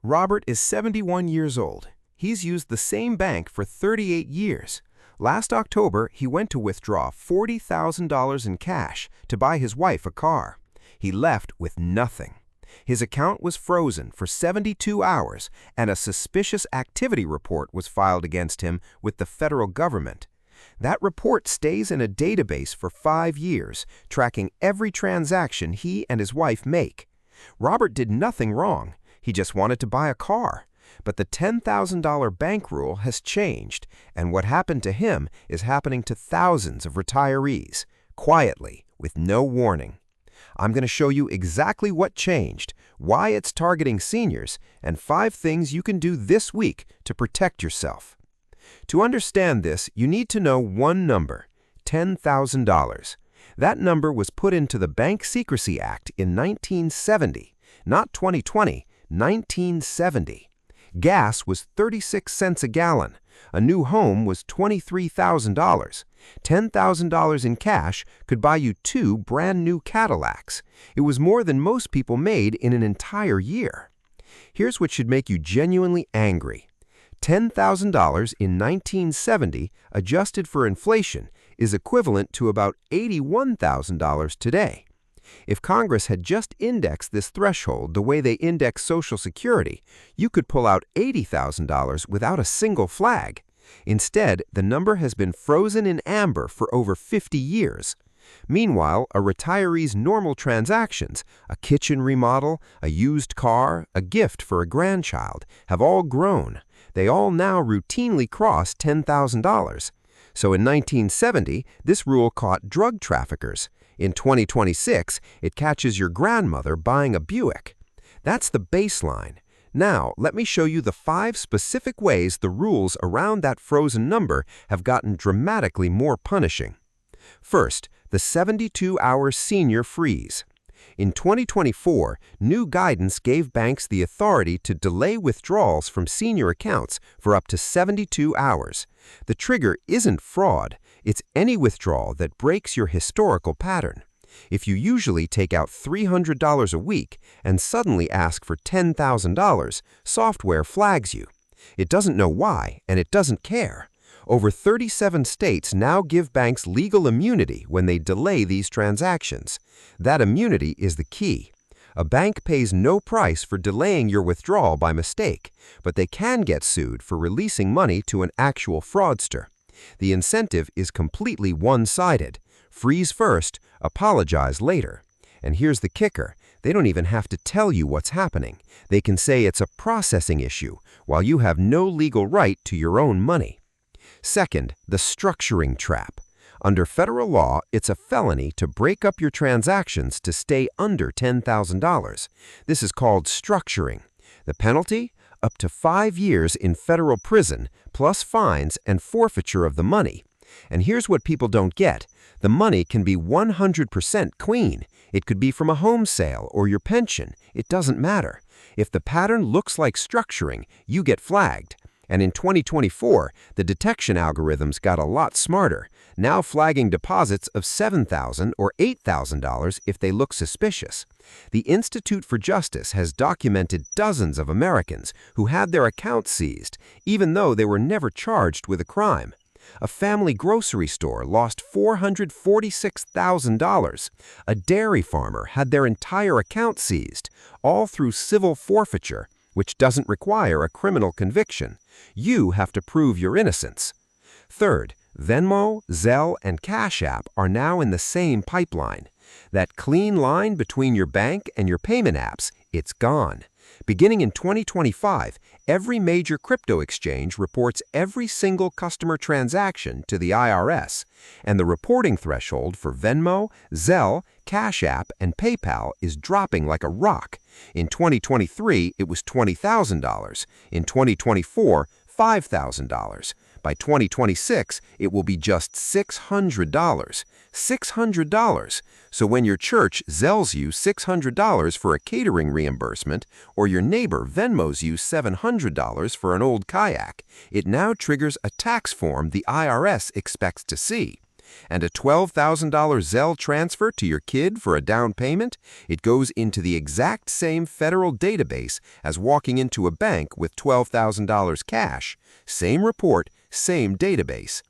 Robert is 71 years old. He's used the same bank for 38 years. Last October, he went to withdraw $40,000 in cash to buy his wife a car. He left with nothing. His account was frozen for 72 hours, and a suspicious activity report was filed against him with the federal government. That report stays in a database for 5 years, tracking every transaction he and his wife make. Robert did nothing wrong. He just wanted to buy a car. But the $10,000 bank rule has changed, and what happened to him is happening to thousands of retirees, quietly, with no warning. I'm going to show you exactly what changed, why it's targeting seniors, and 5 things you can do this week to protect yourself. To understand this, you need to know one number, $10,000. That number was put into the Bank Secrecy Act in 1970, not 2020, 1970. Gas was 36 cents a gallon. A new home was $23,000. $10,000 in cash could buy you 2 brand new Cadillacs. It was more than most people made in an entire year. Here's what should make you genuinely angry. $10,000 in 1970, adjusted for inflation, is equivalent to about $81,000 today. If Congress had just indexed this threshold the way they index Social Security, you could pull out $80,000 without a single flag. Instead, the number has been frozen in amber for over 50 years. Meanwhile, a retiree's normal transactions, a kitchen remodel, a used car, a gift for a grandchild, have all grown. They all now routinely cross $10,000. So in 1970, this rule caught drug traffickers. In 2026, it catches your grandmother buying a Buick. That's the baseline. Now, let me show you the 5 specific ways the rules around that frozen number have gotten dramatically more punishing. First, the 72-hour senior freeze. In 2024, new guidance gave banks the authority to delay withdrawals from senior accounts for up to 72 hours. The trigger isn't fraud. It's any withdrawal that breaks your historical pattern. If you usually take out $300 a week and suddenly ask for $10,000, software flags you. It doesn't know why, and it doesn't care. Over 37 states now give banks legal immunity when they delay these transactions. That immunity is the key. A bank pays no price for delaying your withdrawal by mistake, but they can get sued for releasing money to an actual fraudster. The incentive is completely one-sided. Freeze first, apologize later. And here's the kicker. They don't even have to tell you what's happening. They can say it's a processing issue, while you have no legal right to your own money. Second, the structuring trap. Under federal law, it's a felony to break up your transactions to stay under $10,000. This is called structuring. The penalty? Up to 5 years in federal prison, plus fines and forfeiture of the money. And here's what people don't get. The money can be 100% clean. It could be from a home sale or your pension. It doesn't matter. If the pattern looks like structuring, you get flagged. And in 2024, the detection algorithms got a lot smarter, now flagging deposits of $7,000 or $8,000 if they look suspicious. The Institute for Justice has documented dozens of Americans who had their accounts seized, even though they were never charged with a crime. A family grocery store lost $446,000. A dairy farmer had their entire account seized, all through civil forfeiture, which doesn't require a criminal conviction. You have to prove your innocence. Third, Venmo, Zelle, and Cash App are now in the same pipeline. That clean line between your bank and your payment apps, it's gone. Beginning in 2025, every major crypto exchange reports every single customer transaction to the IRS, and the reporting threshold for Venmo, Zelle, Cash App, and PayPal is dropping like a rock. In 2023, it was $20,000. In 2024, $5,000. By 2026, it will be just $600. $600. So when your church Zelles you $600 for a catering reimbursement, or your neighbor Venmos you $700 for an old kayak, it now triggers a tax form the IRS expects to see. And a $12,000 Zelle transfer to your kid for a down payment? It goes into the exact same federal database as walking into a bank with $12,000 cash. Same report, same database.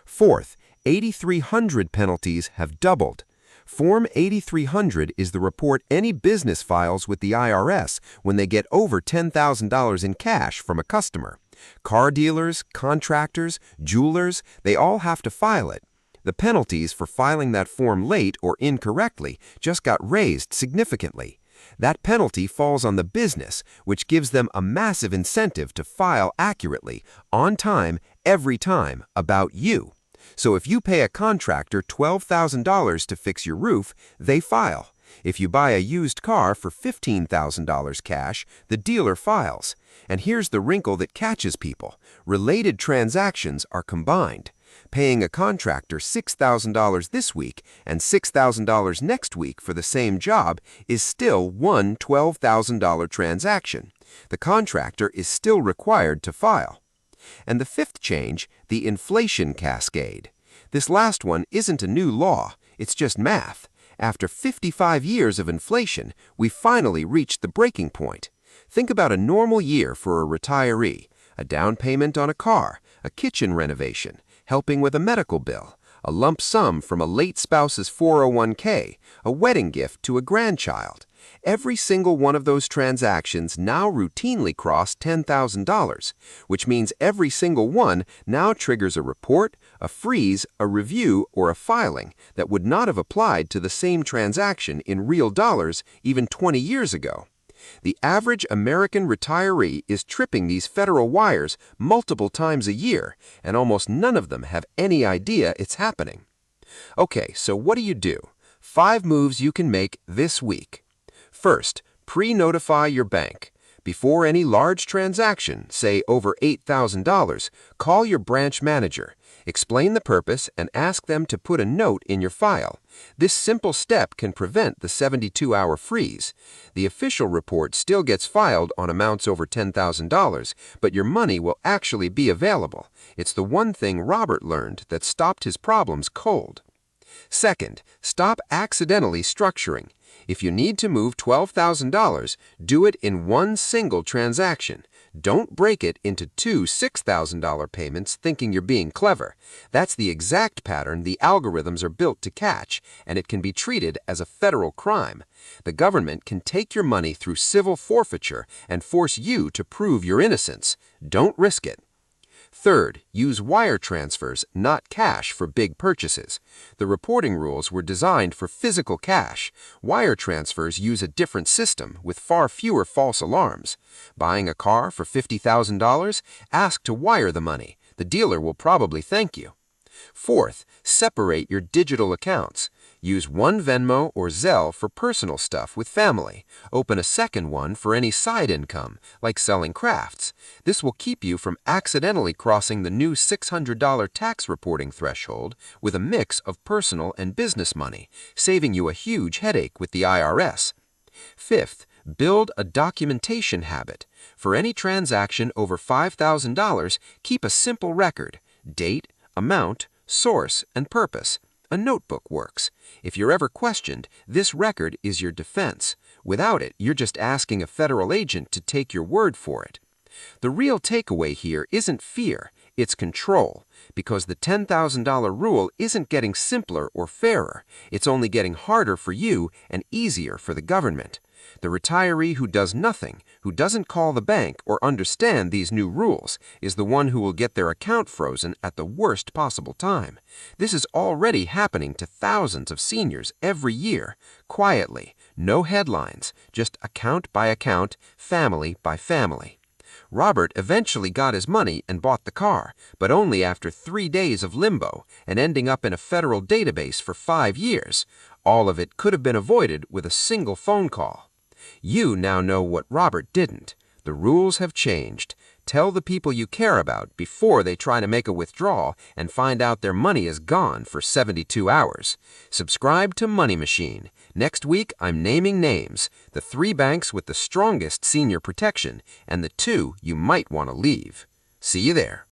Fourth, 8,300 penalties have doubled. Form 8300 is the report any business files with the IRS when they get over $10,000 in cash from a customer. Car dealers, contractors, jewelers, they all have to file it. The penalties for filing that form late or incorrectly just got raised significantly. That penalty falls on the business, which gives them a massive incentive to file accurately, on time, every time, about you. So if you pay a contractor $12,000 to fix your roof, they file. If you buy a used car for $15,000 cash, the dealer files. And here's the wrinkle that catches people. Related transactions are combined. Paying a contractor $6,000 this week and $6,000 next week for the same job is still one $12,000 transaction. The contractor is still required to file. And the fifth change, the Inflation Cascade. This last one isn't a new law, it's just math. After 55 years of inflation, we finally reached the breaking point. Think about a normal year for a retiree, a down payment on a car, a kitchen renovation, helping with a medical bill, a lump sum from a late spouse's 401k, a wedding gift to a grandchild. Every single one of those transactions now routinely cross $10,000, which means every single one now triggers a report, a freeze, a review, or a filing that would not have applied to the same transaction in real dollars even 20 years ago. The average American retiree is tripping these federal wires multiple times a year, and almost none of them have any idea it's happening. Okay, so what do? 5 moves you can make this week. First, pre-notify your bank. Before any large transaction, say over $8,000, call your branch manager. Explain the purpose and ask them to put a note in your file. This simple step can prevent the 72-hour freeze. The official report still gets filed on amounts over $10,000, but your money will actually be available. It's the one thing Robert learned that stopped his problems cold. Second, stop accidentally structuring. If you need to move $12,000, do it in one single transaction. Don't break it into 2 $6,000 payments thinking you're being clever. That's the exact pattern the algorithms are built to catch, and it can be treated as a federal crime. The government can take your money through civil forfeiture and force you to prove your innocence. Don't risk it. Third, use wire transfers, not cash, for big purchases. The reporting rules were designed for physical cash. Wire transfers use a different system with far fewer false alarms. Buying a car for $50,000? Ask to wire the money. The dealer will probably thank you. Fourth, separate your digital accounts. Use one Venmo or Zelle for personal stuff with family. Open a second one for any side income, like selling crafts. This will keep you from accidentally crossing the new $600 tax reporting threshold with a mix of personal and business money, saving you a huge headache with the IRS. Fifth, build a documentation habit. For any transaction over $5,000, keep a simple record: date, amount, source, and purpose. A notebook works. If you're ever questioned, this record is your defense. Without it, you're just asking a federal agent to take your word for it. The real takeaway here isn't fear, it's control, because the $10,000 rule isn't getting simpler or fairer. It's only getting harder for you and easier for the government. The retiree who does nothing, who doesn't call the bank or understand these new rules, is the one who will get their account frozen at the worst possible time. This is already happening to thousands of seniors every year, quietly, no headlines, just account by account, family by family. Robert eventually got his money and bought the car, but only after 3 days of limbo and ending up in a federal database for 5 years. All of it could have been avoided with a single phone call. You now know what Robert didn't. The rules have changed. Tell the people you care about before they try to make a withdrawal and find out their money is gone for 72 hours. Subscribe to Money Machine. Next week, I'm naming names, the 3 banks with the strongest senior protection and the 2 you might want to leave. See you there.